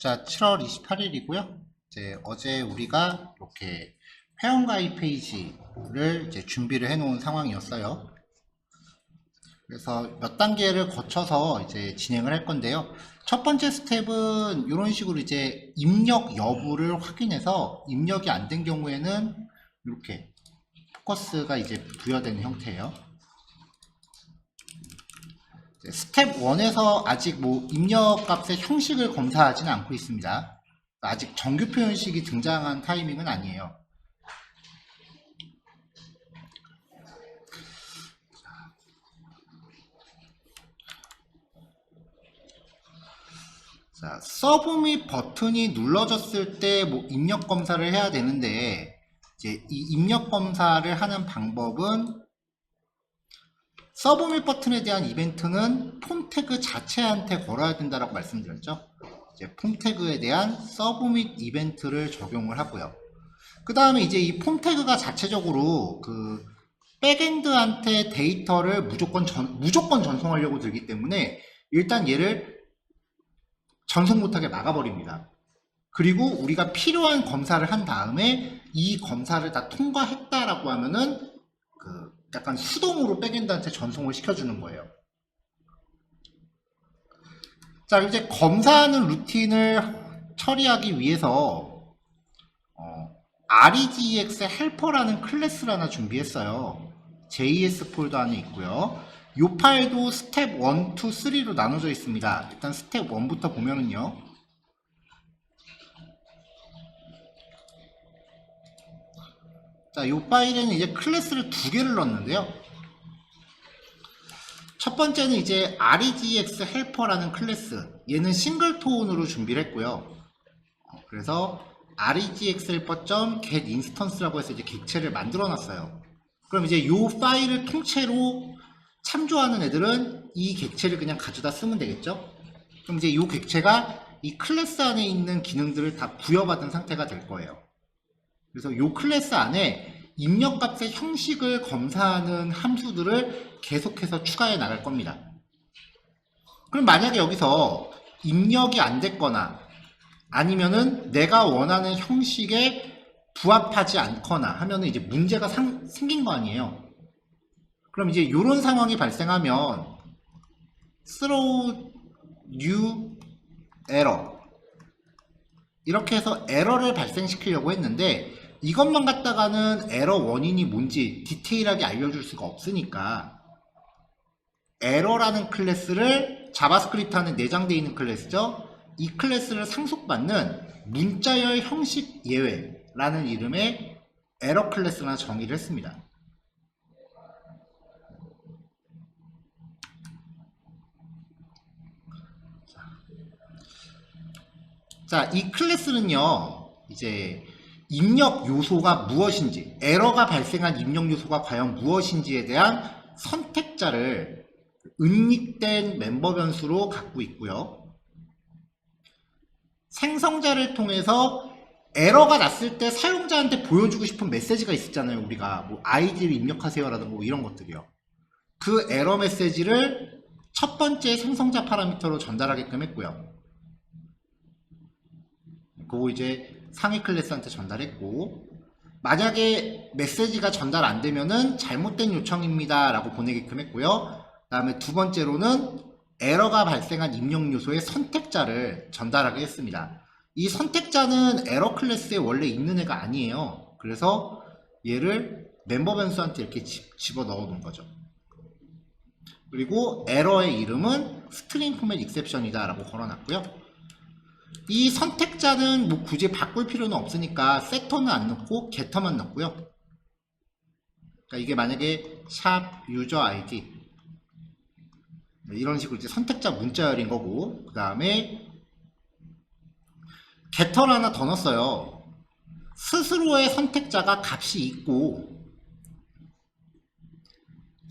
자, 7월 28일이고요. 이제 어제 우리가 이렇게 회원가입 페이지를 이제 준비를 해 놓은 상황이었어요. 그래서 몇 단계를 거쳐서 이제 진행을 할 건데요. 첫 번째 스텝은 이런 식으로 이제 입력 여부를 확인해서 입력이 안 된 경우에는 이렇게 포커스가 이제 부여되는 형태예요. 스텝 1에서 아직 뭐 입력 값의 형식을 검사하지는 않고 있습니다. 아직 정규 표현식이 등장한 타이밍은 아니에요. 자, 서브밋 버튼이 눌러졌을 때 뭐 입력 검사를 해야 되는데, 이제 이 입력 검사를 하는 방법은 서브밋 버튼에 대한 이벤트는 폼 태그 자체한테 걸어야 된다라고 말씀드렸죠. 이제 폼 태그에 대한 서브밋 이벤트를 적용을 하고요. 그 다음에 이제 이 폼 태그가 자체적으로 그 백엔드한테 데이터를 무조건 전송하려고 들기 때문에 일단 얘를 전송 못하게 막아버립니다. 그리고 우리가 필요한 검사를 한 다음에 이 검사를 다 통과했다라고 하면은 그 약간 수동으로 백엔드한테 전송을 시켜주는 거예요. 자, 이제 검사하는 루틴을 처리하기 위해서 REGX 헬퍼라는 클래스를 하나 준비했어요. JS 폴더 안에 있고요. 이 파일도 스텝 1, 2, 3로 나눠져 있습니다. 일단 스텝 1부터 보면은요. 자, 이 파일에는 이제 클래스를 두 개를 넣었는데요. 첫 번째는 이제 REGX 헬퍼라는 클래스. 얘는 싱글톤으로 준비를 했고요. 그래서 REGX helper.get instance라고 해서 이제 객체를 만들어 놨어요. 그럼 이제 이 파일을 통째로 참조하는 애들은 이 객체를 그냥 가져다 쓰면 되겠죠? 그럼 이제 이 객체가 이 클래스 안에 있는 기능들을 다 부여받은 상태가 될 거예요. 그래서 이 클래스 안에 입력값의 형식을 검사하는 함수들을 계속해서 추가해 나갈 겁니다. 그럼 만약에 여기서 입력이 안 됐거나 아니면은 내가 원하는 형식에 부합하지 않거나 하면은 이제 문제가 생긴 거 아니에요. 그럼 이제 이런 상황이 발생하면 throw new error 이렇게 해서 에러를 발생시키려고 했는데 이것만 갖다가는 에러 원인이 뭔지 디테일하게 알려줄 수가 없으니까 에러라는 클래스를 자바스크립트 안에 내장되어 있는 클래스죠. 이 클래스를 상속받는 문자열 형식 예외라는 이름의 에러 클래스나 정의를 했습니다. 자, 이 클래스는요, 이제 입력 요소가 무엇인지, 에러가 발생한 입력 요소가 과연 무엇인지에 대한 선택자를 은닉된 멤버 변수로 갖고 있고요. 생성자를 통해서 에러가 났을 때 사용자한테 보여주고 싶은 메시지가 있었잖아요. 우리가 뭐 아이디를 입력하세요라든가 뭐 이런 것들이요. 그 에러 메시지를 첫 번째 생성자 파라미터로 전달하게끔 했고요. 그거 이제 상위 클래스한테 전달했고, 만약에 메시지가 전달 안 되면은 잘못된 요청입니다 라고 보내게끔 했고요. 그 다음에 두 번째로는 에러가 발생한 입력 요소의 선택자를 전달하게 했습니다. 이 선택자는 에러 클래스에 원래 있는 애가 아니에요. 그래서 얘를 멤버 변수한테 이렇게 집어 넣어 놓은 거죠. 그리고 에러의 이름은 string format exception이다 라고 걸어놨고요. 이 선택자는 뭐 굳이 바꿀 필요는 없으니까 세터는 안 넣고 게터만 넣고요. 그러니까 이게 만약에 샵 유저 아이디 이런 식으로 이제 선택자 문자열인 거고, 그 다음에 게터를 하나 더 넣었어요. 스스로의 선택자가 값이 있고,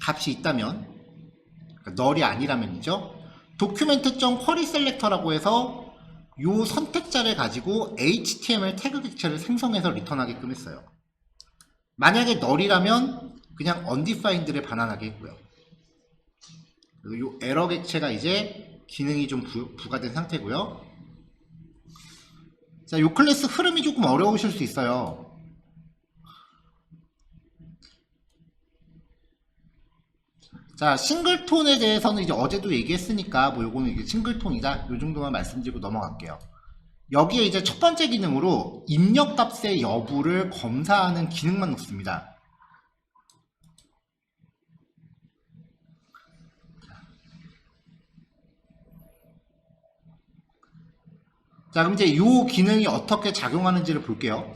값이 있다면, 그러니까 널이 아니라면이죠. document.query selector라고 해서 요 선택자를 가지고 HTML 태그 객체를 생성해서 리턴하게끔 했어요. 만약에 널이라면 그냥 undefined를 반환하게 했고요. 그리고 요 에러 객체가 이제 기능이 좀 부가된 상태고요. 자, 요 클래스 흐름이 조금 어려우실 수 있어요. 자, 싱글톤에 대해서는 이제 어제도 얘기했으니까 뭐 요거는 이게 싱글톤이다 요 정도만 말씀드리고 넘어갈게요. 여기에 이제 첫 번째 기능으로 입력값의 여부를 검사하는 기능만 넣습니다. 자, 그럼 이제 이 기능이 어떻게 작용하는지를 볼게요.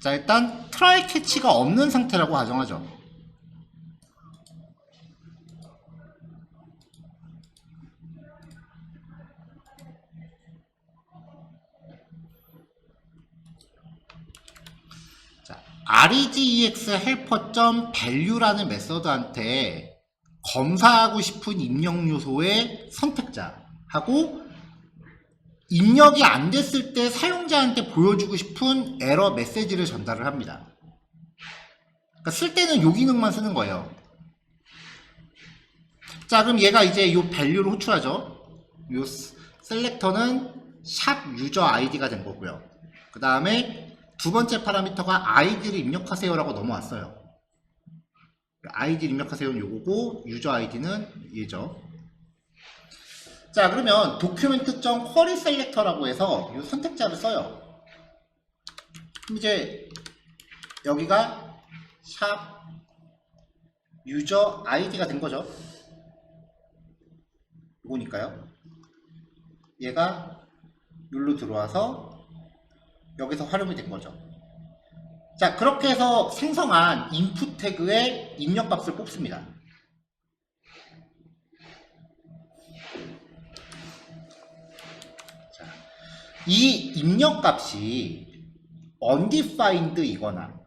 자, 일단 트라이 캐치가 없는 상태라고 가정하죠. 자, regex helper.value라는 메서드한테 검사하고 싶은 입력 요소의 선택자하고 입력이 안 됐을 때 사용자한테 보여주고 싶은 에러 메시지를 전달을 합니다. 그러니까 쓸 때는 요 기능만 쓰는 거예요. 자, 그럼 얘가 이제 요 밸류를 호출하죠. 요 셀렉터는 샵 유저 아이디가 된 거고요. 그 다음에 두 번째 파라미터가 아이디를 입력하세요라고 넘어왔어요. 아이디를 입력하세요는 요거고 유저 아이디는 얘죠. 자, 그러면 document.query selector라고 해서 이 선택자를 써요. 그럼 이제 여기가 샵 유저 아이디가 된 거죠. 이거니까요. 얘가 여기로 들어와서 여기서 활용이 된 거죠. 자, 그렇게 해서 생성한 input 태그의 입력값을 뽑습니다. 이 입력값이 undefined 이거나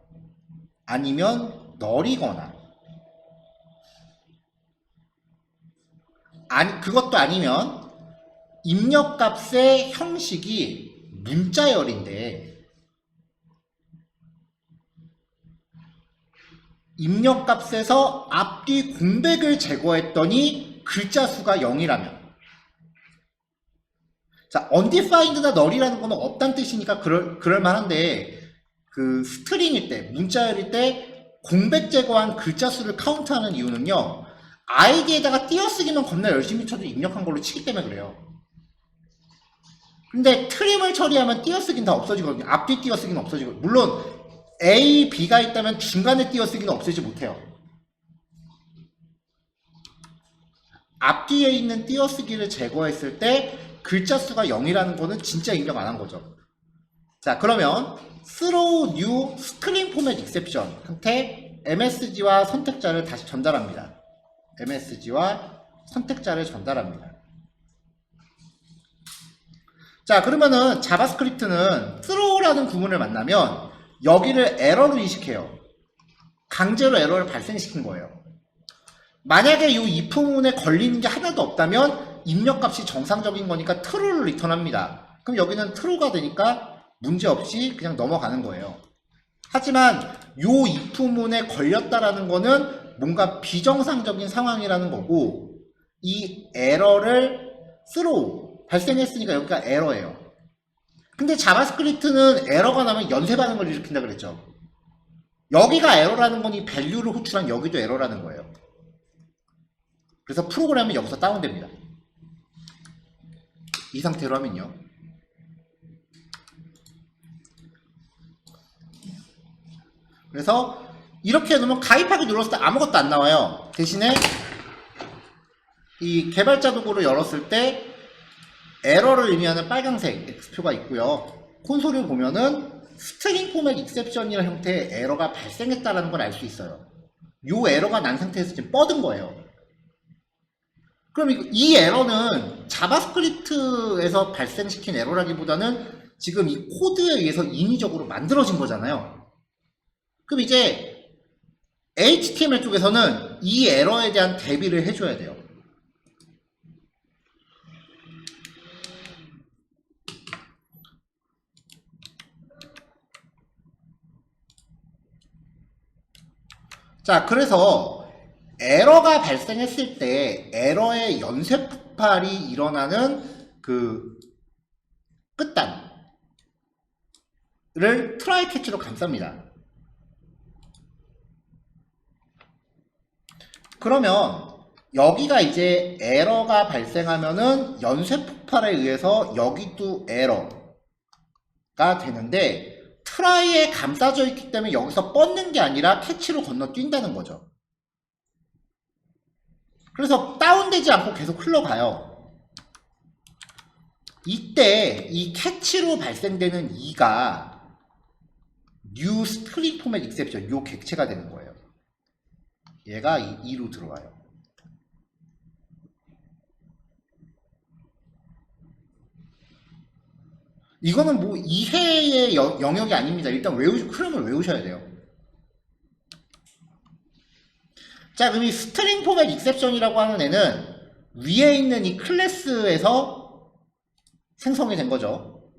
아니면 null이거나 아니 그것도 아니면 입력값의 형식이 문자열인데 입력값에서 앞뒤 공백을 제거했더니 글자 수가 0이라면 자, undefined나 null이라는 거는 없다는 뜻이니까 그럴 만한데 그 스트링일 때, 문자열일 때 공백 제거한 글자 수를 카운트하는 이유는요. 아이디에다가 띄어쓰기만 겁나 열심히 쳐도 입력한 걸로 치기 때문에 그래요. 근데 트림을 처리하면 띄어쓰기는 다 없어지거든요. 앞뒤 띄어쓰기는 없어지거든요. 물론 A, B가 있다면 중간에 띄어쓰기는 없애지 못해요. 앞뒤에 있는 띄어쓰기를 제거했을 때 글자 수가 0이라는 거는 진짜 입력 안 한 거죠. 자, 그러면 throw new string format exception 한테 MSG와 선택자를 다시 전달합니다. MSG와 선택자를 전달합니다. 자, 그러면은 자바스크립트는 throw라는 구문을 만나면 여기를 에러로 인식해요. 강제로 에러를 발생시킨 거예요. 만약에 이 if문에 걸리는 게 하나도 없다면 입력값이 정상적인 거니까 true를 리턴합니다. 그럼 여기는 true가 되니까 문제없이 그냥 넘어가는 거예요. 하지만 이 if문에 걸렸다라는 거는 뭔가 비정상적인 상황이라는 거고 이 에러를 throw 발생했으니까 여기가 에러예요. 근데 자바스크립트는 에러가 나면 연쇄 반응을 일으킨다 그랬죠. 여기가 에러라는 거니 밸류를 호출한 여기도 에러라는 거예요. 그래서 프로그램이 여기서 다운됩니다. 이 상태로 하면요. 그래서 이렇게 해놓으면 가입하기 눌렀을 때 아무것도 안 나와요. 대신에 이 개발자 도구를 열었을 때 에러를 의미하는 빨간색 X표가 있고요. 콘솔을 보면은 스트링 포맷 익셉션이라는 형태의 에러가 발생했다는 걸 알 수 있어요. 이 에러가 난 상태에서 지금 뻗은 거예요. 그럼 이 에러는 자바스크립트에서 발생시킨 에러라기보다는 지금 이 코드에 의해서 인위적으로 만들어진 거잖아요. 그럼 이제 HTML 쪽에서는 이 에러에 대한 대비를 해줘야 돼요. 자, 그래서 에러가 발생했을 때 에러의 연쇄 폭발이 일어나는 그 끝단을 트라이 캐치로 감쌉니다. 그러면 여기가 이제 에러가 발생하면은 연쇄 폭발에 의해서 여기도 에러가 되는데 트라이에 감싸져 있기 때문에 여기서 뻗는 게 아니라 캐치로 건너뛴다는 거죠. 그래서 다운되지 않고 계속 흘러가요. 이때 이 캐치로 발생되는 E가 New String Format Exception, 요 객체가 되는 거예요. 얘가 이 2로 들어와요. 이거는 뭐 이해의 영역이 아닙니다. 일단 흐름을 외우셔야 돼요. 자, 그럼 이 스트링 포맷 익셉션이라고 하는 애는 위에 있는 이 클래스에서 생성이 된 거죠.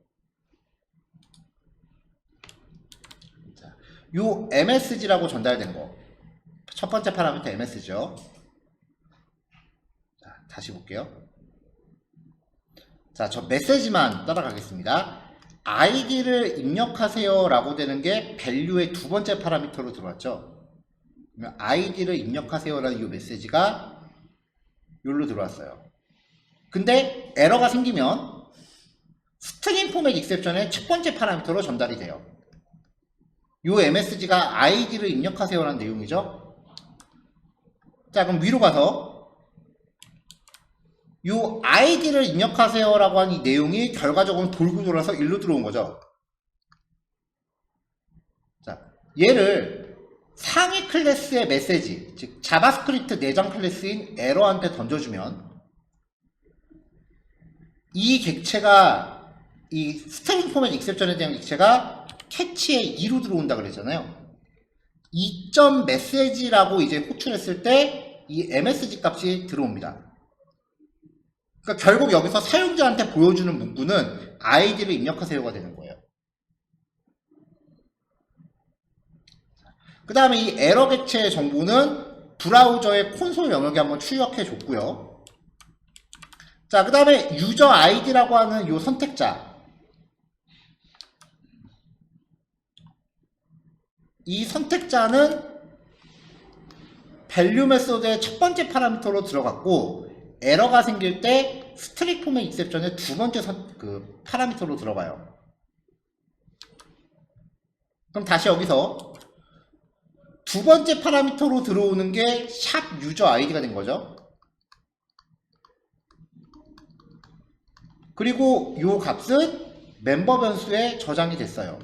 자, 요 MSG라고 전달된 거. 첫 번째 파라미터 MSG죠. 자, 다시 볼게요. 자, 저 메시지만 따라가겠습니다. id를 입력하세요 라고 되는 게 value의 두 번째 파라미터로 들어왔죠. 그러면 id를 입력하세요 라는 이 메시지가 여기로 들어왔어요. 근데 에러가 생기면 스트링 포맷 익셉션의 첫 번째 파라미터로 전달이 돼요. 이 MSG가 id를 입력하세요 라는 내용이죠. 자, 그럼 위로 가서 요 id를 입력하세요 라고 한 이 내용이 결과적으로 돌고 돌아서 일로 들어온 거죠. 자, 얘를 상위 클래스의 메시지, 즉 자바스크립트 내장 클래스인 에러한테 던져주면 이 객체가, 이 스트링 포맷 익셉션에 대한 객체가 캐치에 2로 들어온다 그랬잖아요. 2.message라고 이제 호출했을 때 이 MSG 값이 들어옵니다. 그러니까 결국 여기서 사용자한테 보여주는 문구는 id를 입력하세요가 되는 거예요. 그 다음에 이 에러 객체의 정보는 브라우저의 콘솔 영역에 한번 출력해 줬고요. 자, 그 다음에 유저 id라고 하는 이 선택자, 이 선택자는 value 메소드의 첫 번째 파라미터로 들어갔고 에러가 생길 때 스트링 포맷 익셉션의 두 번째 파라미터로 들어가요. 그럼 다시 여기서 두 번째 파라미터로 들어오는 게 샵 유저 아이디가 된 거죠. 그리고 이 값은 멤버 변수에 저장이 됐어요.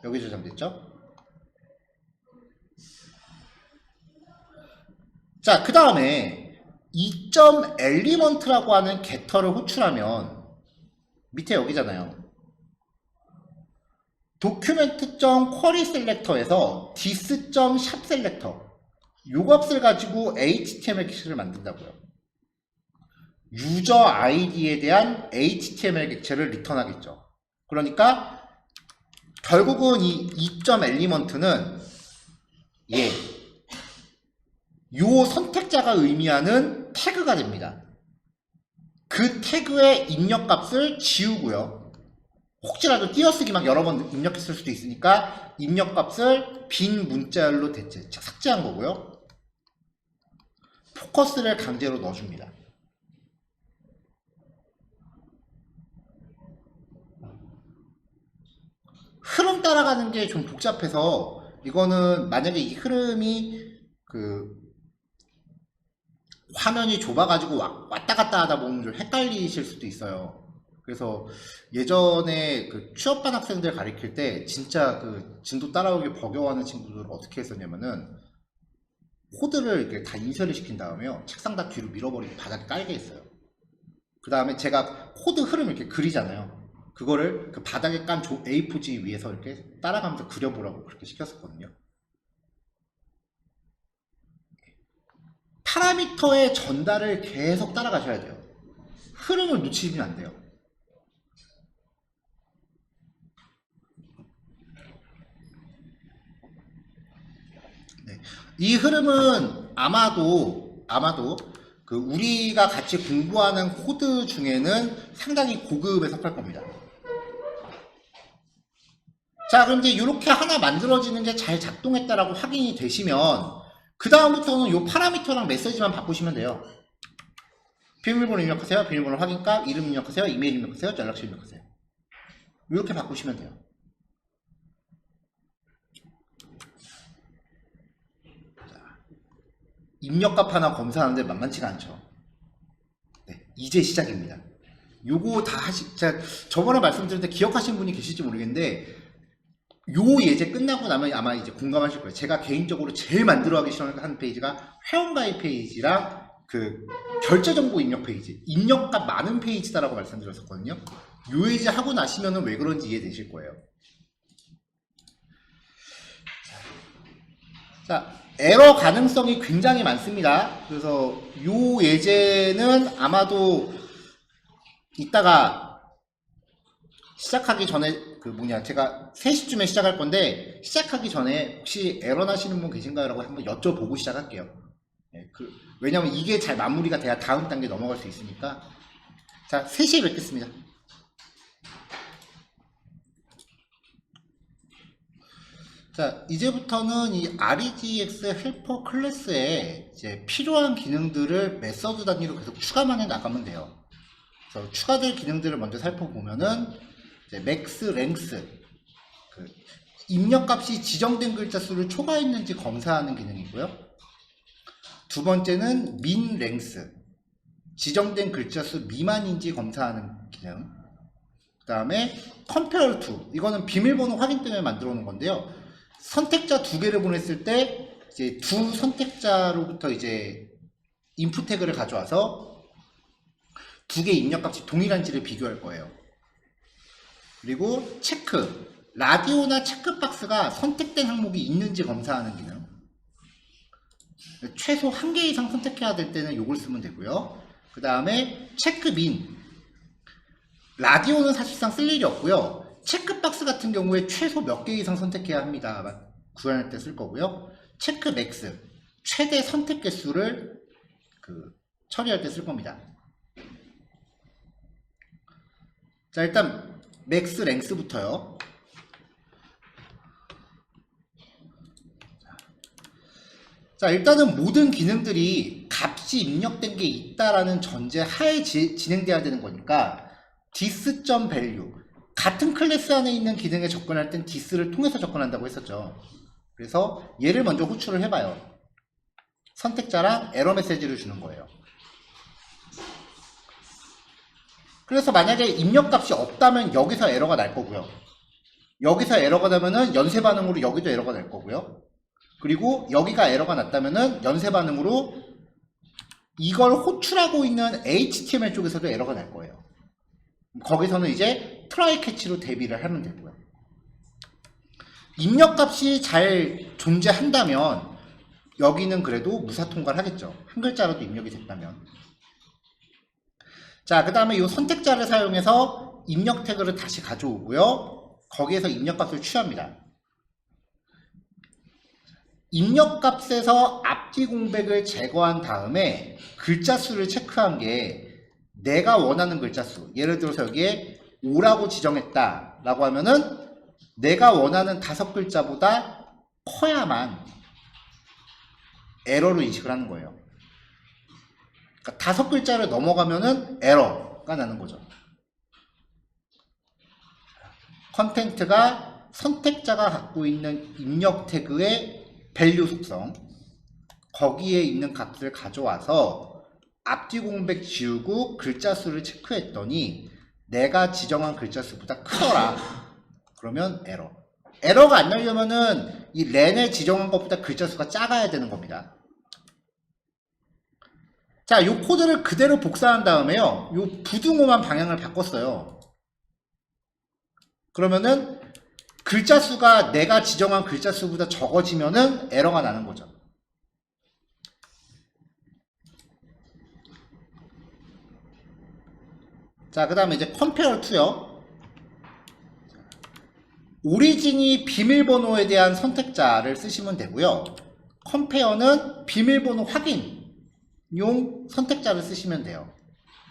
여기 저장됐죠. 자, 그 다음에 2.element라고 하는 겟터를 호출하면 밑에 여기잖아요. document.querySelector에서 this.shopSelector 요 값을 가지고 HTML 객체를 만든다고요. 유저 아이디에 대한 HTML 객체를 리턴하겠죠. 그러니까 결국은 이 2.element는 요 선택자가 의미하는 태그가 됩니다. 그 태그의 입력값을 지우고요. 혹시라도 띄어쓰기 막 여러 번 입력했을 수도 있으니까 입력값을 빈 문자열로 삭제한 거고요. 포커스를 강제로 넣어줍니다. 흐름 따라가는 게 좀 복잡해서 이거는 만약에 이 흐름이 화면이 좁아가지고 왔다 갔다 하다 보면 좀 헷갈리실 수도 있어요. 그래서 예전에 취업반 학생들 가르칠 때 진짜 진도 따라오기 버거워하는 친구들을 어떻게 했었냐면은 코드를 이렇게 다 인쇄를 시킨 다음에요. 책상 다 뒤로 밀어버리고 바닥에 깔게 했어요. 그 다음에 제가 코드 흐름을 이렇게 그리잖아요. 그거를 그 바닥에 깐 A4지 위에서 이렇게 따라가면서 그려보라고 그렇게 시켰었거든요. 파라미터의 전달을 계속 따라가셔야 돼요. 흐름을 놓치면 안 돼요. 네. 이 흐름은 아마도 그 우리가 같이 공부하는 코드 중에는 상당히 고급에 속할 겁니다. 자, 그럼 이제 이렇게 하나 만들어지는 게 잘 작동했다라고 확인이 되시면 그 다음부터는 이 파라미터랑 메시지만 바꾸시면 돼요. 비밀번호 입력하세요. 비밀번호 확인값, 이름 입력하세요. 이메일 입력하세요. 연락처 입력하세요. 이렇게 바꾸시면 돼요. 입력값 하나 검사하는데 만만치가 않죠. 네, 이제 시작입니다. 요거 다 제가 저번에 말씀드릴 때 기억하신 분이 계실지 모르겠는데 요 예제 끝나고 나면 아마 이제 공감하실 거예요. 제가 개인적으로 제일 만들어가기 싫어하는 페이지가 회원가입 페이지랑 그 결제 정보 입력 페이지, 입력값 많은 페이지다라고 말씀드렸었거든요. 요 예제 하고 나시면은 왜 그런지 이해되실 거예요. 자, 에러 가능성이 굉장히 많습니다. 그래서 요 예제는 아마도 이따가 시작하기 전에 제가 3시쯤에 시작할 건데 시작하기 전에 혹시 에러 나시는 분 계신가요? 라고 한번 여쭤보고 시작할게요. 네, 왜냐면 이게 잘 마무리가 돼야 다음 단계 넘어갈 수 있으니까. 자, 3시에 뵙겠습니다. 자, 이제부터는 이 REGX 헬퍼 클래스에 이제 필요한 기능들을 메서드 단위로 계속 추가만 해 나가면 돼요. 그래서 추가될 기능들을 먼저 살펴보면은 이제 맥스 랭스, 입력값이 지정된 글자 수를 초과했는지 검사하는 기능이고요. 두 번째는 민 랭스, 지정된 글자 수 미만인지 검사하는 기능. 그 다음에 compare to, 이거는 비밀번호 확인 때문에 만들어 놓은 건데요. 선택자 2개를 보냈을 때 이제 두 선택자로부터 이제 인풋 태그를 가져와서 두 개의 입력값이 동일한지를 비교할 거예요. 그리고 체크, 라디오나 체크박스가 선택된 항목이 있는지 검사하는 기능. 최소 1개 이상 선택해야 될 때는 이걸 쓰면 되고요. 그 다음에 체크민, 라디오는 사실상 쓸 일이 없고요. 체크박스 같은 경우에 최소 몇 개 이상 선택해야 합니다. 구현할 때 쓸 거고요. 체크 맥스, 최대 선택 개수를 처리할 때 쓸 겁니다. 자, 일단 맥스 랭스부터요. 자, 일단은 모든 기능들이 값이 입력된 게 있다라는 전제 하에 진행돼야 되는 거니까 dis.value, 같은 클래스 안에 있는 기능에 접근할 땐 dis를 통해서 접근한다고 했었죠. 그래서 얘를 먼저 호출을 해봐요. 선택자랑 에러 메시지를 주는 거예요. 그래서 만약에 입력값이 없다면 여기서 에러가 날 거고요. 여기서 에러가 나면은 연쇄 반응으로 여기도 에러가 날 거고요. 그리고 여기가 에러가 났다면은 연쇄 반응으로 이걸 호출하고 있는 HTML 쪽에서도 에러가 날 거예요. 거기서는 이제 트라이 캐치로 대비를 하면 되고요. 입력값이 잘 존재한다면 여기는 그래도 무사 통과를 하겠죠. 한 글자라도 입력이 됐다면. 자, 그 다음에 이 선택자를 사용해서 입력 태그를 다시 가져오고요. 거기에서 입력값을 취합니다. 입력값에서 앞뒤 공백을 제거한 다음에 글자 수를 체크한 게 내가 원하는 글자 수, 예를 들어서 여기에 5라고 지정했다 라고 하면은 내가 원하는 5글자보다 커야만 에러로 인식을 하는 거예요. 그러니까 5글자를 넘어가면은 에러가 나는 거죠. 컨텐트가 선택자가 갖고 있는 입력 태그의 밸류 속성, 거기에 있는 값을 가져와서 앞뒤 공백 지우고 글자 수를 체크했더니 내가 지정한 글자 수보다 크더라. 그러면 에러. 에러가 안 나려면은 이 렌에 지정한 것보다 글자 수가 작아야 되는 겁니다. 자, 요 코드를 그대로 복사한 다음에요. 요 부등호만 방향을 바꿨어요. 그러면은 글자 수가 내가 지정한 글자 수보다 적어지면은 에러가 나는 거죠. 자, 그 다음에 이제 compare to요. 오리진이 비밀번호에 대한 선택자를 쓰시면 되고요. 컴페어는 비밀번호 확인용 선택자를 쓰시면 돼요.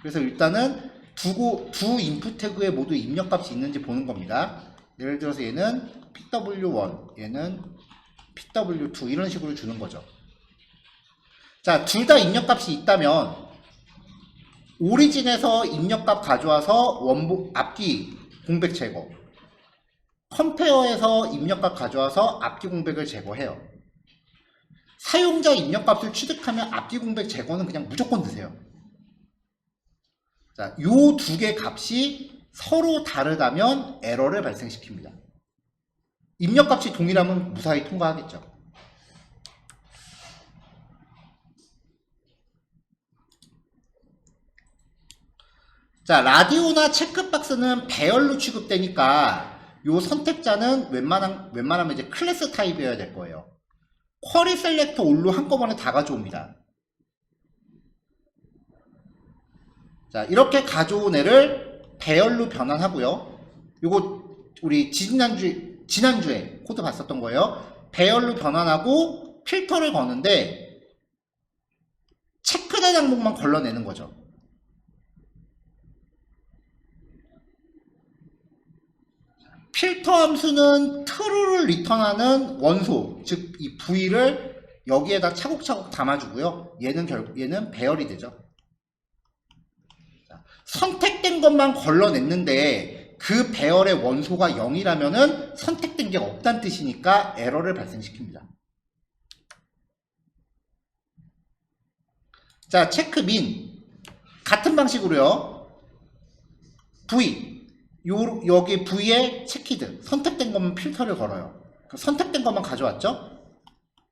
그래서 일단은 두 인풋 태그에 모두 입력값이 있는지 보는 겁니다. 예를 들어서 얘는 pw1, 얘는 pw2 이런 식으로 주는 거죠. 자, 둘 다 입력값이 있다면 오리진에서 입력값 가져와서 앞뒤 공백 제거, 컴페어에서 입력값 가져와서 앞뒤 공백을 제거해요. 사용자 입력값을 취득하면 앞뒤 공백 제거는 그냥 무조건 드세요. 자, 요 두 개 값이 서로 다르다면 에러를 발생시킵니다. 입력값이 동일하면 무사히 통과하겠죠. 자, 라디오나 체크박스는 배열로 취급되니까 요 선택자는 웬만하면 이제 클래스 타입이어야 될 거예요. 쿼리 셀렉터 올로 한꺼번에 다 가져옵니다. 자, 이렇게 가져온 애를 배열로 변환하고요. 요거 우리 지난주에 코드 봤었던 거예요. 배열로 변환하고 필터를 거는데 체크된 항목만 걸러내는 거죠. 필터 함수는 true를 리턴하는 원소, 즉 이 v를 여기에다 차곡차곡 담아주고요. 얘는 배열이 되죠. 자, 선택된 것만 걸러냈는데 그 배열의 원소가 0이라면은 선택된 게 없다는 뜻이니까 에러를 발생시킵니다. 자, 체크 min 같은 방식으로요. v 여기 V에 체키드 선택된 것만 필터를 걸어요. 선택된 것만 가져왔죠.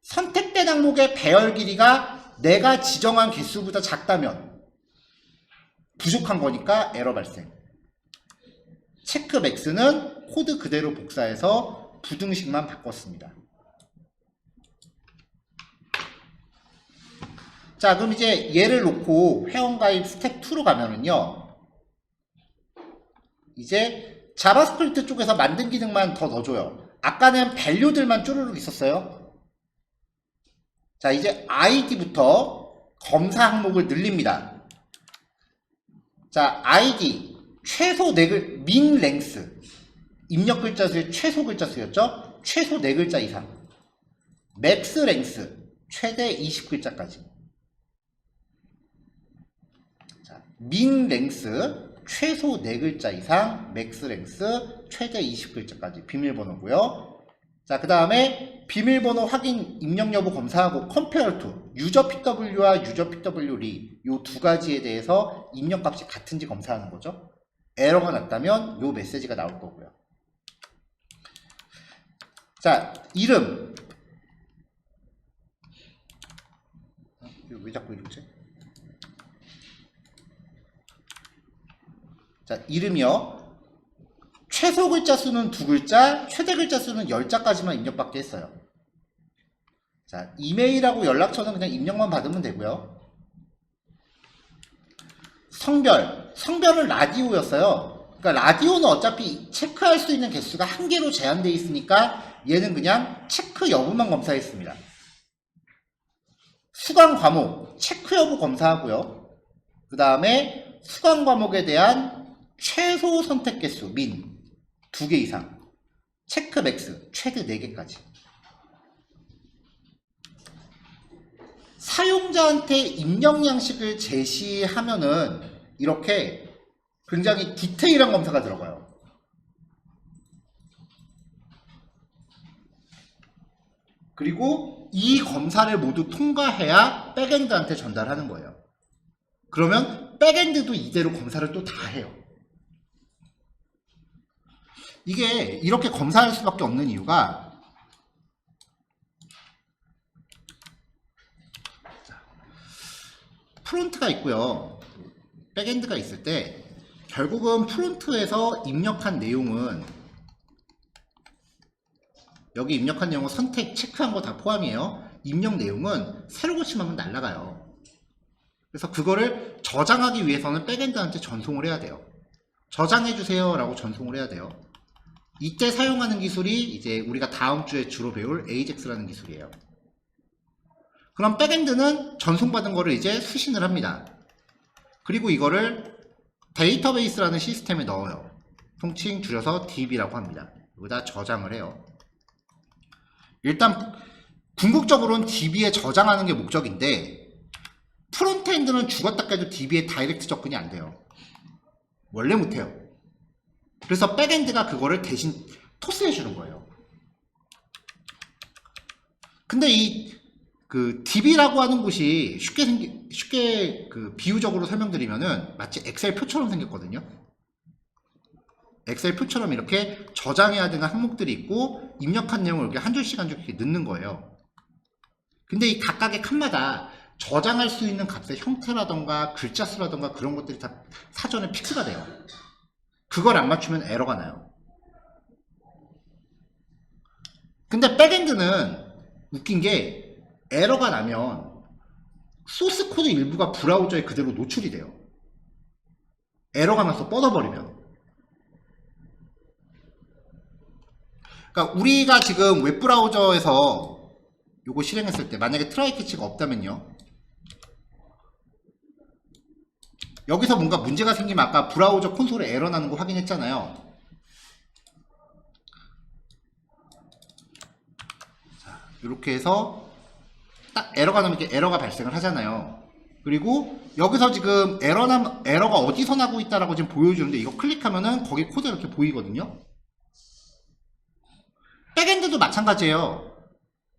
선택된 항목의 배열 길이가 내가 지정한 개수보다 작다면 부족한 거니까 에러 발생. 체크 맥스는 코드 그대로 복사해서 부등식만 바꿨습니다. 자, 그럼 이제 얘를 놓고 회원가입 스텝 2로 가면은요, 이제 자바스크립트 쪽에서 만든 기능만 더 넣어줘요. 아까는 밸류들만 쭈루룩 있었어요. 자, 이제 id부터 검사 항목을 늘립니다. 자, id 최소 4글 min length 입력 글자 수의 최소 글자 수였죠. 최소 4글자 이상. max length 최대 20글자까지. 자, min length 최소 4글자 이상, 맥스 랭스 최대 20글자까지 비밀번호고요. 자, 그 다음에 비밀번호 확인 입력 여부 검사하고 compare to 유저 PW와 유저 PW 리 요 두 가지에 대해서 입력값이 같은지 검사하는 거죠. 에러가 났다면 요 메시지가 나올 거고요. 자, 이름 왜 자꾸 이러지? 자, 이름이요. 최소 글자 수는 2글자, 최대 글자 수는 10자까지만 입력받게 했어요. 자, 이메일하고 연락처는 그냥 입력만 받으면 되고요. 성별은 라디오였어요. 그러니까 라디오는 어차피 체크할 수 있는 개수가 1개로 제한되어 있으니까 얘는 그냥 체크 여부만 검사했습니다. 수강 과목, 체크 여부 검사하고요. 그 다음에 수강 과목에 대한 최소 선택 개수 min 2개 이상, 체크 맥스 최대 4개까지. 사용자한테 입력 양식을 제시하면은 이렇게 굉장히 디테일한 검사가 들어가요. 그리고 이 검사를 모두 통과해야 백엔드한테 전달하는 거예요. 그러면 백엔드도 이대로 검사를 또 다 해요. 이게 이렇게 검사할 수밖에 없는 이유가 프론트가 있고요. 백엔드가 있을 때 결국은 프론트에서 입력한 내용은 여기 입력한 내용은 선택, 체크한 거 다 포함이에요. 입력 내용은 새로 고침하면 날아가요. 그래서 그거를 저장하기 위해서는 백엔드한테 전송을 해야 돼요. 저장해주세요 라고 전송을 해야 돼요. 이때 사용하는 기술이 이제 우리가 다음 주에 주로 배울 AJAX라는 기술이에요. 그럼 백엔드는 전송받은 거를 이제 수신을 합니다. 그리고 이거를 데이터베이스라는 시스템에 넣어요. 통칭 줄여서 DB라고 합니다. 여기다 저장을 해요. 일단 궁극적으로는 DB에 저장하는 게 목적인데 프론트엔드는 죽었다 깨도 DB에 다이렉트 접근이 안 돼요. 원래 못해요. 그래서 백엔드가 그거를 대신 토스해 주는 거예요. 근데 그 DB라고 하는 곳이 쉽게 그 비유적으로 설명드리면은 마치 엑셀 표처럼 생겼거든요. 엑셀 표처럼 이렇게 저장해야 되는 항목들이 있고 입력한 내용을 이렇게 한 줄씩 한 줄씩 넣는 거예요. 근데 이 각각의 칸마다 저장할 수 있는 값의 형태라던가 글자 수라던가 그런 것들이 다 사전에 픽스가 돼요. 그걸 안 맞추면 에러가 나요. 근데 백엔드는 웃긴 게 에러가 나면 소스 코드 일부가 브라우저에 그대로 노출이 돼요. 에러가 나서 뻗어버리면. 그러니까 우리가 지금 웹브라우저에서 요거 실행했을 때 만약에 트라이 캐치가 없다면요. 여기서 뭔가 문제가 생기면 아까 브라우저 콘솔에 에러 나는 거 확인했잖아요. 자, 이렇게 해서 딱 에러가 나면 이렇게 에러가 발생을 하잖아요. 그리고 여기서 지금 에러가 어디서 나고 있다라고 지금 보여주는데 이거 클릭하면은 거기 코드가 이렇게 보이거든요. 백엔드도 마찬가지예요.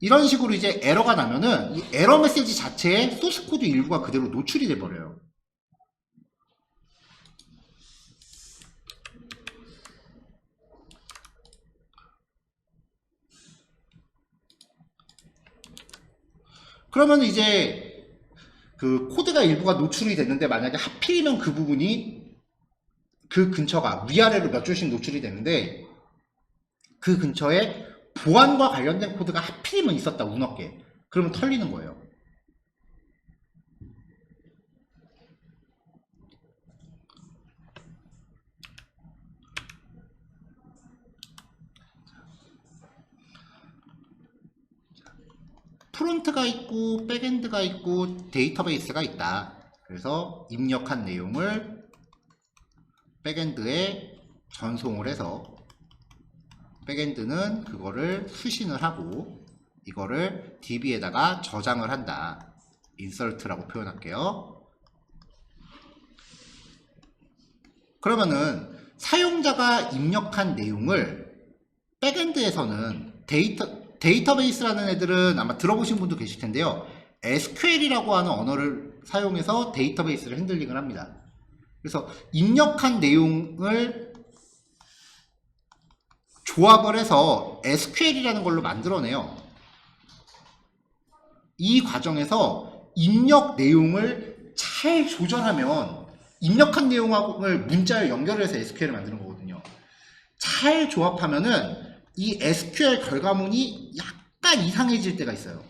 이런 식으로 이제 에러가 나면은 이 에러 메시지 자체에 소스 코드 일부가 그대로 노출이 돼 버려요. 그러면 이제 그 코드가 일부가 노출이 됐는데 만약에 하필이면 그 부분이 그 근처가 위아래로 몇 줄씩 노출이 되는데 그 근처에 보안과 관련된 코드가 하필이면 있었다 운없게 그러면 털리는 거예요. 프론트가 있고 백엔드가 있고 데이터베이스가 있다. 그래서 입력한 내용을 백엔드에 전송을 해서 백엔드는 그거를 수신을 하고 이거를 DB에다가 저장을 한다. 인설트라고 표현할게요. 그러면은 사용자가 입력한 내용을 백엔드에서는 데이터베이스라는 애들은 아마 들어보신 분도 계실 텐데요. SQL이라고 하는 언어를 사용해서 데이터베이스를 핸들링을 합니다. 그래서 입력한 내용을 조합을 해서 SQL이라는 걸로 만들어내요. 이 과정에서 입력 내용을 잘 조절하면 입력한 내용을 문자에 연결해서 SQL을 만드는 거거든요. 잘 조합하면은 이 SQL 결과물이 약간 이상해질 때가 있어요.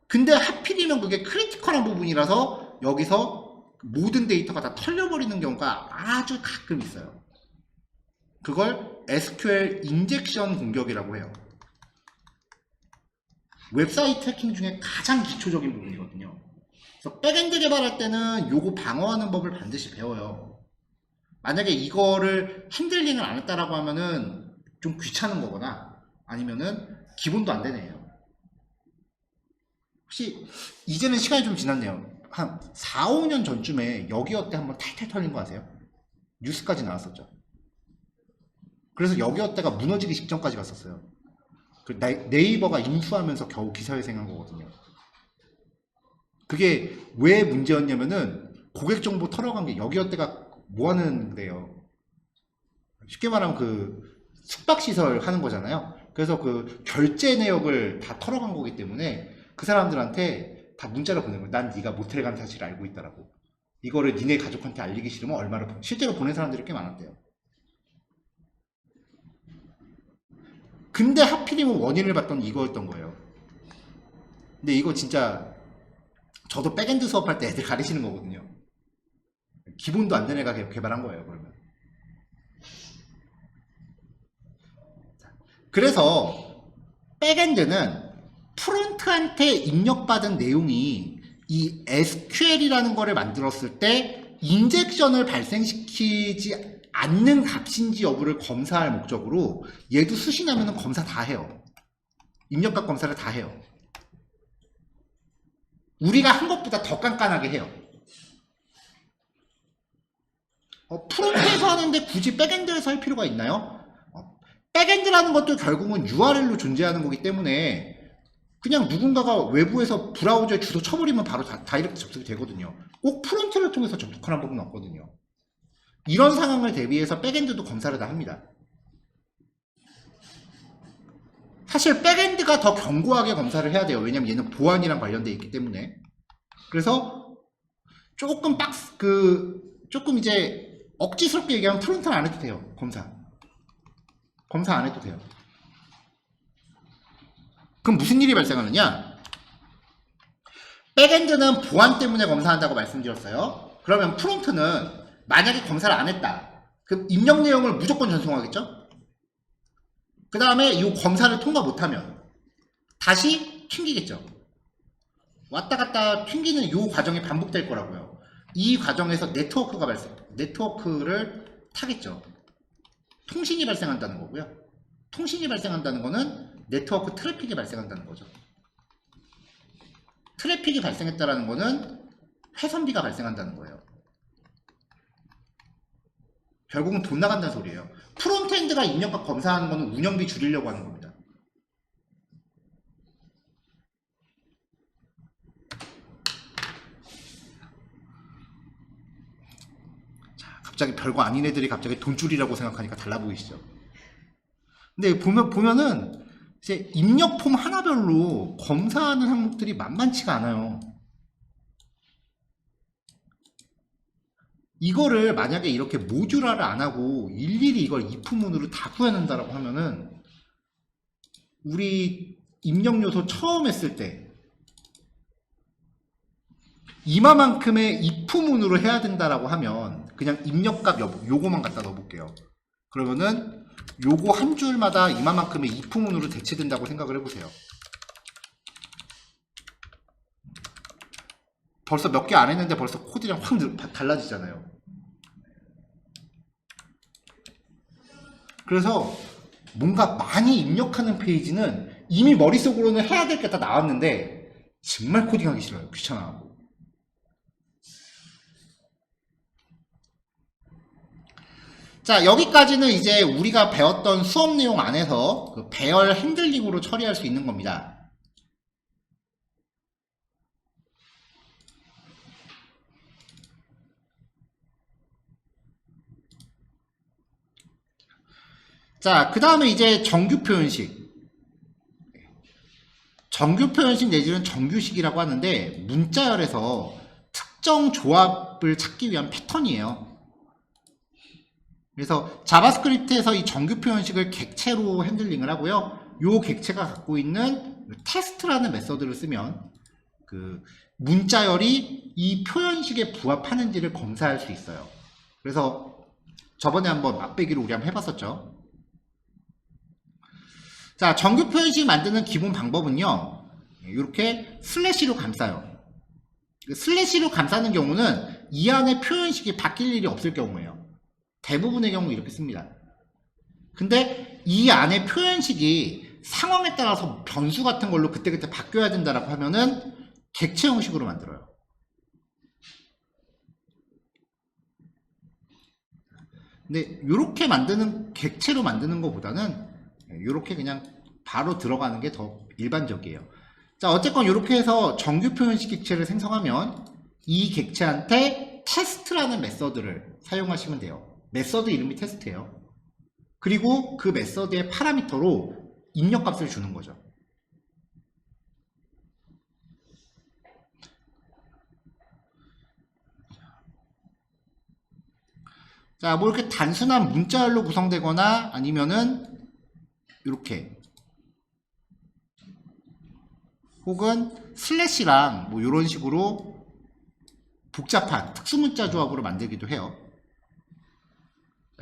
근데 하필이면 그게 크리티컬한 부분이라서 여기서 모든 데이터가 다 털려버리는 경우가 아주 가끔 있어요. 그걸 SQL 인젝션 공격이라고 해요. 웹사이트 해킹 중에 가장 기초적인 부분이거든요. 그래서 백엔드 개발할 때는 요거 방어하는 법을 반드시 배워요. 만약에 이거를 핸들링을 안 했다라고 하면은 좀 귀찮은 거거나 아니면은 기본도 안 되네요. 혹시 이제는 시간이 좀 지났네요. 한 4, 5년 전쯤에 여기어때 한번 탈탈 털린 거 아세요? 뉴스까지 나왔었죠. 그래서 여기어때가 무너지기 직전까지 갔었어요. 그 네이버가 인수하면서 겨우 기사회생한 거거든요. 그게 왜 문제였냐면은 고객 정보 털어간 게 여기어때가 뭐 하는데요? 쉽게 말하면 그 숙박시설 하는 거잖아요. 그래서 그 결제 내역을 다 털어간 거기 때문에 그 사람들한테 다 문자를 보낸 거예요. 난 네가 모텔 간 사실을 알고 있다라고. 이거를 니네 가족한테 알리기 싫으면 얼마를 실제로 보낸 사람들이 꽤 많았대요. 근데 하필이면 원인을 봤던 이거였던 거예요. 근데 이거 진짜 저도 백엔드 수업할 때 애들 가르치는 거거든요. 기본도 안 된 애가 개발한 거예요, 그러면. 그래서 백엔드는 프론트한테 입력받은 내용이 이 SQL이라는 거를 만들었을 때 인젝션을 발생시키지 않는 값인지 여부를 검사할 목적으로 얘도 수신하면 검사 다 해요. 입력값 검사를 다 해요. 우리가 한 것보다 더 깐깐하게 해요. 프론트에서 하는데 굳이 백엔드에서 할 필요가 있나요? 백엔드라는 것도 결국은 URL로 존재하는 거기 때문에 그냥 누군가가 외부에서 브라우저에 주소 쳐버리면 바로 다이렉트 접속이 되거든요. 꼭 프론트를 통해서 접속하는 법은 없거든요. 이런 상황을 대비해서 백엔드도 검사를 다 합니다. 사실 백엔드가 더 견고하게 검사를 해야 돼요. 왜냐면 얘는 보안이랑 관련되어 있기 때문에. 그래서 조금 조금 이제 억지스럽게 얘기하면 프론트는 안 해도 돼요. 검사 안 해도 돼요. 그럼 무슨 일이 발생하느냐? 백엔드는 보안 때문에 검사한다고 말씀드렸어요. 그러면 프론트는 만약에 검사를 안 했다. 그럼 입력 내용을 무조건 전송하겠죠? 그 다음에 이 검사를 통과 못하면 다시 튕기겠죠. 왔다 갔다 튕기는 이 과정이 반복될 거라고요. 이 과정에서 네트워크를 타겠죠. 통신이 발생한다는 거고요. 통신이 발생한다는 거는 네트워크 트래픽이 발생한다는 거죠. 트래픽이 발생했다는 거는 회선비가 발생한다는 거예요. 결국은 돈 나간다는 소리예요. 프론트엔드가 입력값 검사하는 거는 운영비 줄이려고 하는 겁니다. 자, 갑자기 별거 아닌 애들이 갑자기 돈줄이라고 생각하니까 달라 보이시죠? 근데 보면은 이제 입력 폼 하나별로 검사하는 항목들이 만만치가 않아요. 이거를 만약에 이렇게 모듈화를 안 하고 일일이 이걸 if문으로 다 구해낸다라고 하면은 우리 입력 요소 처음 했을 때 이마만큼의 if문으로 해야 된다라고 하면 그냥 입력값 요거만 갖다 넣어볼게요. 그러면은 요거 한 줄마다 이마만큼의 if문으로 대체된다고 생각을 해보세요. 벌써 몇 개 안 했는데 벌써 코드랑 확 달라지잖아요. 그래서 뭔가 많이 입력하는 페이지는 이미 머릿속으로는 해야 될 게 다 나왔는데 정말 코딩하기 싫어요. 귀찮아하고. 자, 여기까지는 이제 우리가 배웠던 수업 내용 안에서 그 배열 핸들링으로 처리할 수 있는 겁니다. 자, 그 다음에 이제 정규 표현식. 정규 표현식 내지는 정규식이라고 하는데 문자열에서 특정 조합을 찾기 위한 패턴이에요. 그래서 자바스크립트에서 이 정규 표현식을 객체로 핸들링을 하고요. 이 객체가 갖고 있는 테스트라는 메서드를 쓰면 그 문자열이 이 표현식에 부합하는지를 검사할 수 있어요. 그래서 저번에 한번 맛배기로 우리 한번 해봤었죠. 자, 정규 표현식 만드는 기본 방법은요. 이렇게 슬래시로 감싸요. 슬래시로 감싸는 경우는 이 안에 표현식이 바뀔 일이 없을 경우예요. 대부분의 경우 이렇게 씁니다. 근데 이 안에 표현식이 상황에 따라서 변수 같은 걸로 그때그때 바뀌어야 된다라고 하면은 객체 형식으로 만들어요. 근데 이렇게 만드는 객체로 만드는 것보다는 이렇게 그냥 바로 들어가는 게 더 일반적이에요. 자, 어쨌건 이렇게 해서 정규 표현식 객체를 생성하면 이 객체한테 테스트라는 메서드를 사용하시면 돼요. 메서드 이름이 테스트예요. 그리고 그 메서드의 파라미터로 입력값을 주는 거죠. 자, 뭐 이렇게 단순한 문자열로 구성되거나 아니면은 이렇게 혹은 슬래시랑 뭐 이런 식으로 복잡한 특수문자 조합으로 만들기도 해요.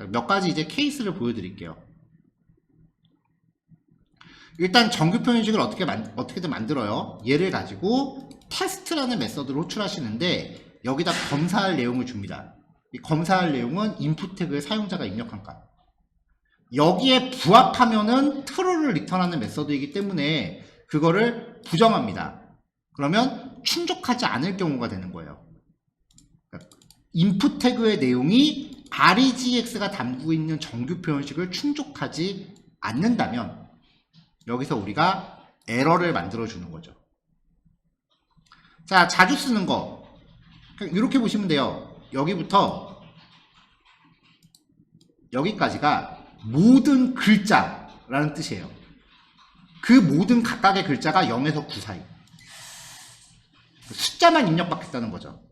몇 가지 이제 케이스를 보여드릴게요. 일단 정규 표현식을 어떻게든 만들어요. 얘를 가지고 테스트라는 메서드를 호출하시는데 여기다 검사할 내용을 줍니다. 이 검사할 내용은 input 태그의 사용자가 입력한 값. 여기에 부합하면은 true를 리턴하는 메서드이기 때문에 그거를 부정합니다. 그러면 충족하지 않을 경우가 되는 거예요. input 태그의 내용이 regx가 담고 있는 정규 표현식을 충족하지 않는다면 여기서 우리가 에러를 만들어 주는 거죠. 자, 자주 쓰는 거 이렇게 보시면 돼요. 여기부터 여기까지가 모든 글자라는 뜻이에요. 그 모든 각각의 글자가 0에서 9 사이. 숫자만 입력받겠다는 거죠.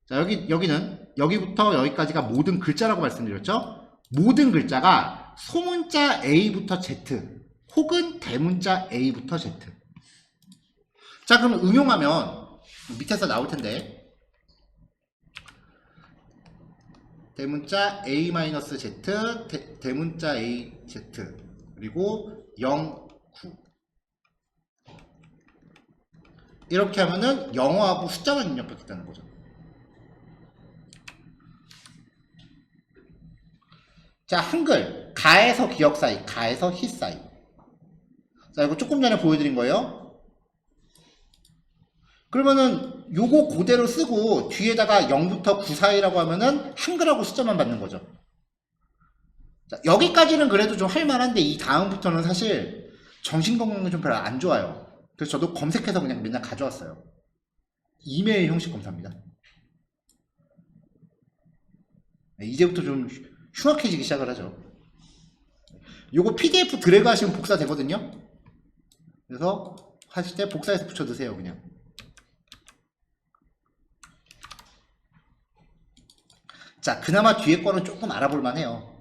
자, 여기는 여기부터 여기까지가 모든 글자라고 말씀드렸죠. 모든 글자가 소문자 A부터 Z 혹은 대문자 A부터 Z. 자, 그럼 응용하면 밑에서 나올 텐데 대문자 A-Z 대문자 AZ 그리고 0, 9 이렇게 하면은 영어하고 숫자만 입력받겠다는 거죠. 자, 한글 가에서 기역 사이, 가에서 히 사이. 자, 이거 조금 전에 보여드린 거예요. 그러면은 요거 그대로 쓰고 뒤에다가 0부터 9 사이라고 하면은 한글하고 숫자만 받는 거죠. 자, 여기까지는 그래도 좀 할만한데 이 다음부터는 사실 정신건강이 좀 별로 안 좋아요. 그래서 저도 검색해서 그냥 맨날 가져왔어요. 이메일 형식 검사입니다. 네, 이제부터 좀 흉악해지기 시작을 하죠. 요거 PDF 드래그 하시면 복사 되거든요. 그래서 하실 때 복사해서 붙여 드세요, 그냥. 자, 그나마 뒤에 거는 조금 알아볼만 해요.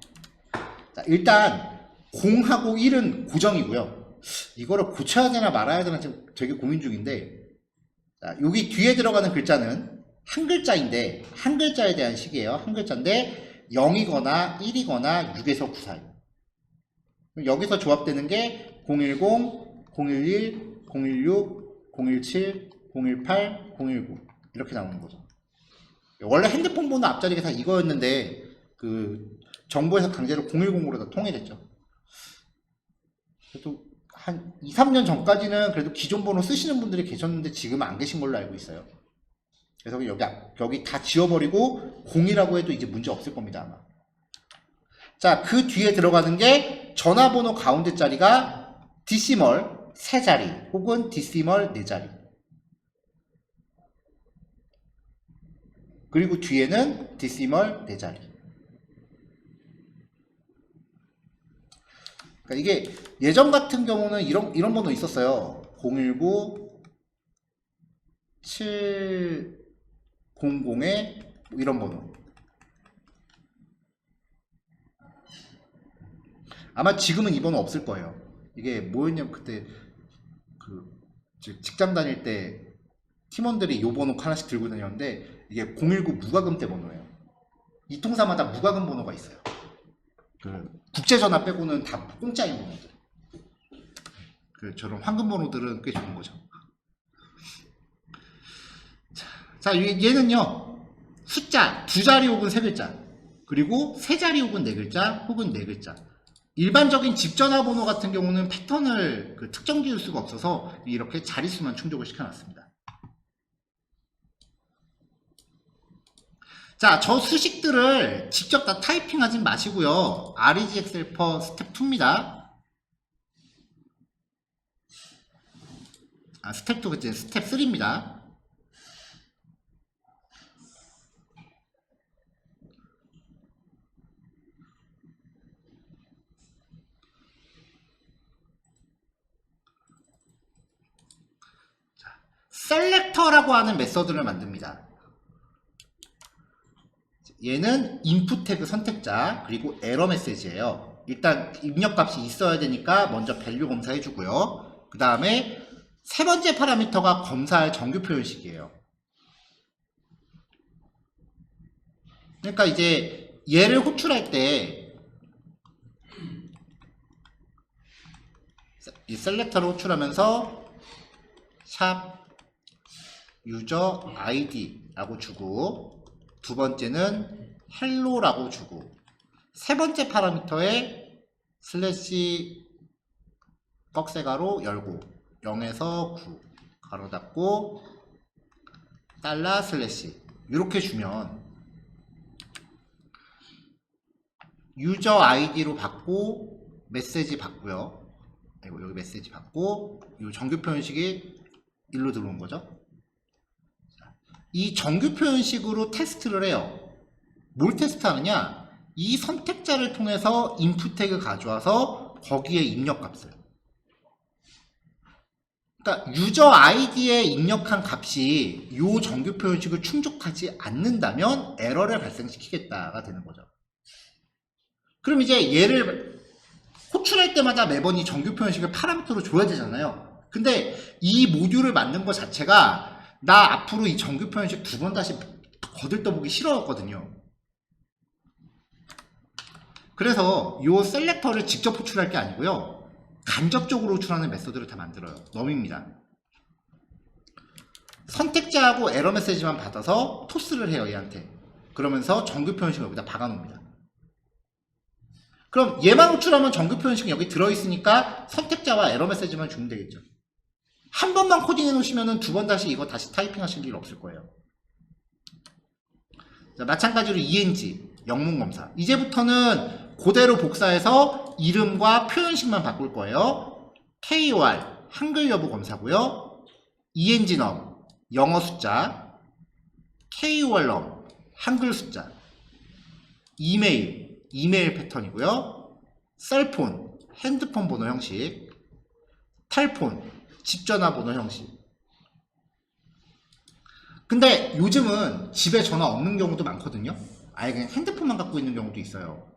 자, 일단 0하고 1은 고정이고요. 이거를 고쳐야 되나 말아야 되나 지금 되게 고민 중인데, 자, 여기 뒤에 들어가는 글자는 한 글자인데, 한 글자에 대한 식이에요. 한 글자인데 0이거나 1이거나 6에서 9 사이. 여기서 조합되는 게 010, 011, 016, 017, 018, 019 이렇게 나오는 거죠. 원래 핸드폰 번호 앞자리가 다 이거였는데 그 정부에서 강제로 010으로 다 통일했죠. 그래도 한 2, 3년 전까지는 그래도 기존 번호 쓰시는 분들이 계셨는데 지금은 안 계신 걸로 알고 있어요. 그래서 여기 다 지워버리고 0이라고 해도 이제 문제 없을 겁니다, 아마. 자, 그 뒤에 들어가는 게 전화번호 가운데 자리가 디시멀 3자리 혹은 디시멀 4자리. 그리고 뒤에는 디시멀 4자리. 그러니까 이게 예전 같은 경우는 이런 번호 있었어요. 019 700에 이런 번호. 아마 지금은 이 번호 없을 거예요. 이게 뭐였냐면 그때 그 직장 다닐 때 팀원들이 요 번호 하나씩 들고 다녔는데 이게 019 무과금 때 번호예요. 이 통사마다 무과금 번호가 있어요. 그 국제전화 빼고는 다 공짜인 번호들. 그 저런 황금 번호들은 꽤 좋은 거죠. 자, 얘는요 숫자 2자리 혹은 3글자 그리고 3자리 혹은 4글자 혹은 4글자. 일반적인 집전화번호 같은 경우는 패턴을 특정 지을 수가 없어서 이렇게 자릿수만 충족을 시켜놨습니다. 자, 저 수식들을 직접 다 타이핑하진 마시고요. regx 헬퍼 스텝 2입니다. 스텝 2 그치 스텝 3입니다. 셀렉터라고 하는 메서드를 만듭니다. 얘는 인풋 태그 선택자 그리고 에러 메시지예요. 일단 입력값이 있어야 되니까 먼저 밸류 검사해 주고요. 그 다음에 세 번째 파라미터가 검사할 정규 표현식이에요. 그러니까 이제 얘를 호출할 때 이 셀렉터를 호출하면서 샵 유저 아이디라고 주고, 두 번째는 헬로라고 주고, 세 번째 파라미터에 슬래시 꺽쇠가로 열고 0에서 9 가로 닫고 달러 슬래시 이렇게 주면 유저 아이디로 받고 메시지 받고요. 그리고 여기 메시지 받고 이 정규 표현식이 일로 들어온 거죠. 이 정규 표현식으로 테스트를 해요. 뭘 테스트하느냐? 이 선택자를 통해서 인풋 태그 가져와서 거기에 입력 값을. 그러니까 유저 아이디에 입력한 값이 이 정규 표현식을 충족하지 않는다면 에러를 발생시키겠다가 되는 거죠. 그럼 이제 얘를 호출할 때마다 매번 이 정규 표현식을 파라미터로 줘야 되잖아요. 근데 이 모듈을 만든 것 자체가 나 앞으로 이 정규 표현식 두 번 다시 거들떠보기 싫어했거든요. 그래서 이 셀렉터를 직접 호출할 게 아니고요. 간접적으로 호출하는 메소드를 다 만들어요. 넘입니다. 선택자하고 에러 메시지만 받아서 토스를 해요, 얘한테. 그러면서 정규 표현식을 여기다 박아놓습니다. 그럼 얘만 호출하면 정규 표현식은 여기 들어있으니까 선택자와 에러 메시지만 주면 되겠죠. 한 번만 코딩해 놓으시면 두 번 다시 이거 다시 타이핑 하실 일 없을 거예요. 자, 마찬가지로 ENG, 영문 검사. 이제부터는 그대로 복사해서 이름과 표현식만 바꿀 거예요. KOR, 한글 여부 검사고요. ENG 넘, 영어 숫자. KOR 넘, 한글 숫자. 이메일, 이메일 패턴이고요. 셀폰, 핸드폰 번호 형식. 텔폰, 집전화번호 형식. 근데 요즘은 집에 전화 없는 경우도 많거든요. 아예 그냥 핸드폰만 갖고 있는 경우도 있어요.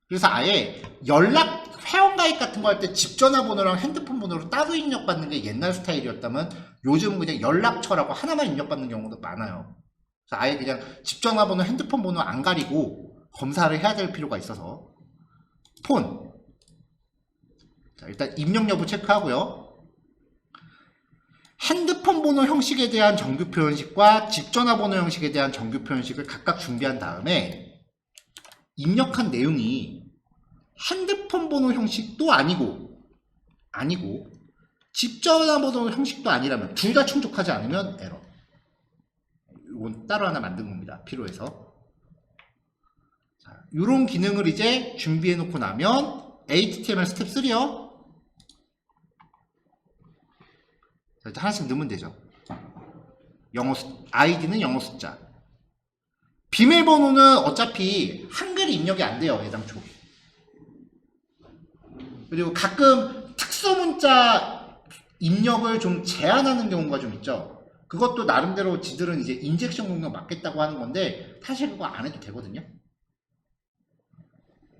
그래서 아예 연락 회원가입 같은 거 할 때 집전화번호랑 핸드폰 번호로 따로 입력받는 게 옛날 스타일이었다면 요즘은 그냥 연락처라고 하나만 입력받는 경우도 많아요. 그래서 아예 그냥 집전화번호, 핸드폰 번호 안 가리고 검사를 해야 될 필요가 있어서 폰. 자, 일단 입력 여부 체크하고요. 핸드폰 번호 형식에 대한 정규 표현식과 집전화번호 형식에 대한 정규 표현식을 각각 준비한 다음에 입력한 내용이 핸드폰 번호 형식도 아니고 집전화번호 형식도 아니라면 둘 다 충족하지 않으면 에러. 이건 따로 하나 만든 겁니다. 필요해서. 자, 이런 기능을 이제 준비해 놓고 나면 HTML 스텝 3요. 일단 하나씩 넣으면 되죠. 아이디는 영어 숫자. 비밀번호는 어차피 한글이 입력이 안 돼요, 애당초. 그리고 가끔 특수문자 입력을 좀 제한하는 경우가 좀 있죠. 그것도 나름대로 지들은 이제 인젝션 공격 맞겠다고 하는 건데 사실 그거 안 해도 되거든요.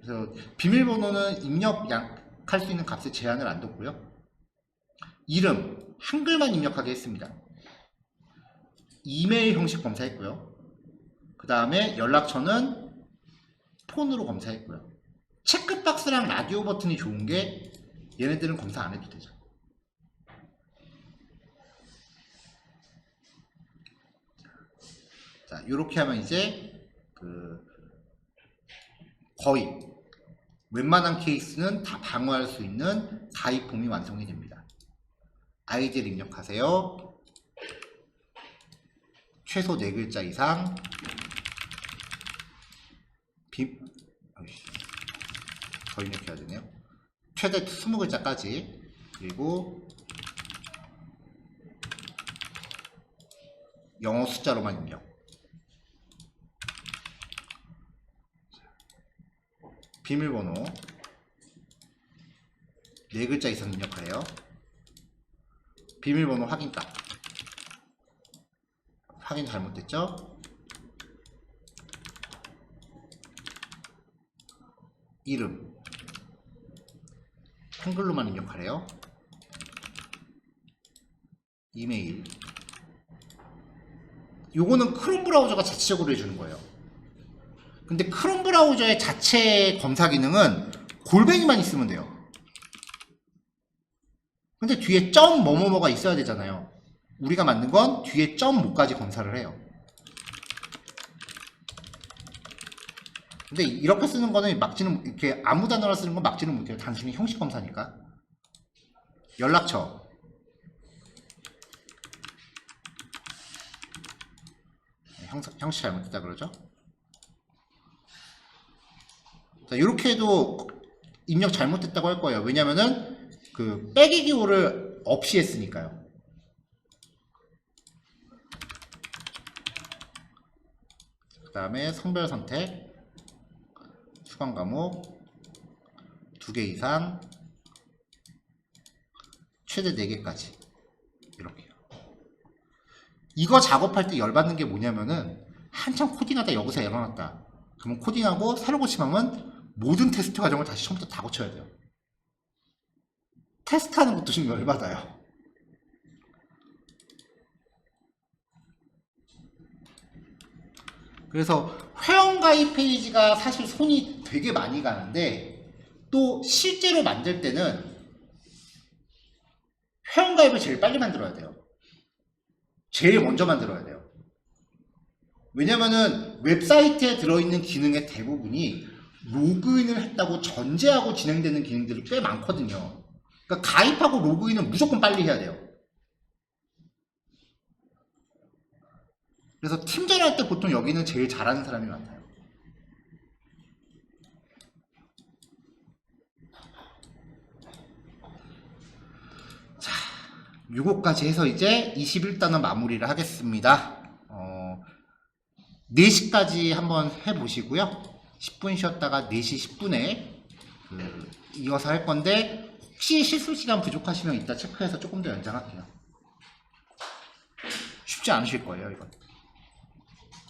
그래서 비밀번호는 입력할 수 있는 값에 제한을 안 뒀고요. 이름 한글만 입력하게 했습니다. 이메일 형식 검사했고요. 그 다음에 연락처는 폰으로 검사했고요. 체크박스랑 라디오 버튼이 좋은 게 얘네들은 검사 안 해도 되죠. 자, 이렇게 하면 이제 거의 웬만한 케이스는 다 방어할 수 있는 가입 폼이 완성이 됩니다. 아이디를 입력하세요. 최소 4글자 이상. 더 입력해야 되네요. 최대 20글자까지. 그리고 영어 숫자로만 입력. 비밀번호 4글자 이상 입력하래요. 비밀번호 확인값. 확인 잘못됐죠? 이름 한글로만 입력하래요. 이메일. 요거는 크롬 브라우저가 자체적으로 해주는 거예요. 근데 크롬 브라우저의 자체 검사 기능은 골뱅이만 있으면 돼요. 근데 뒤에 점 뭐뭐뭐가 있어야 되잖아요. 우리가 만든 건 뒤에 점 뭐까지 검사를 해요. 근데 이렇게 쓰는 거는 막지는, 이렇게 아무 단어로 쓰는 건 막지는 못해요. 단순히 형식 검사니까. 연락처. 형식 잘못했다 그러죠? 자, 이렇게 해도 입력 잘못했다고 할 거예요. 왜냐면은 그 빼기 기호를 없이 했으니까요. 그 다음에 성별 선택, 수강 과목 2개 이상, 최대 4개까지. 이렇게요. 이거 작업할 때 열받는 게 뭐냐면은 한참 코딩하다 여기서 에러 났다. 그러면 코딩하고 새로 고침하면 모든 테스트 과정을 다시 처음부터 다 고쳐야 돼요. 테스트하는 것도 좀 열받아요. 그래서 회원가입 페이지가 사실 손이 되게 많이 가는데, 또 실제로 만들 때는 회원가입을 제일 빨리 만들어야 돼요. 제일 먼저 만들어야 돼요. 왜냐면은 웹사이트에 들어있는 기능의 대부분이 로그인을 했다고 전제하고 진행되는 기능들이 꽤 많거든요. 그러니까 가입하고 로그인은 무조건 빨리 해야 돼요. 그래서 팀전 할 때 보통 여기는 제일 잘하는 사람이 많아요. 자, 요거까지 해서 이제 21단원 마무리를 하겠습니다. 4시까지 한번 해보시고요. 10분 쉬었다가 4시 10분에 이어서 할 건데, 혹시 실수 시간 부족하시면 이따 체크해서 조금 더 연장할게요. 쉽지 않으실 거예요, 이건.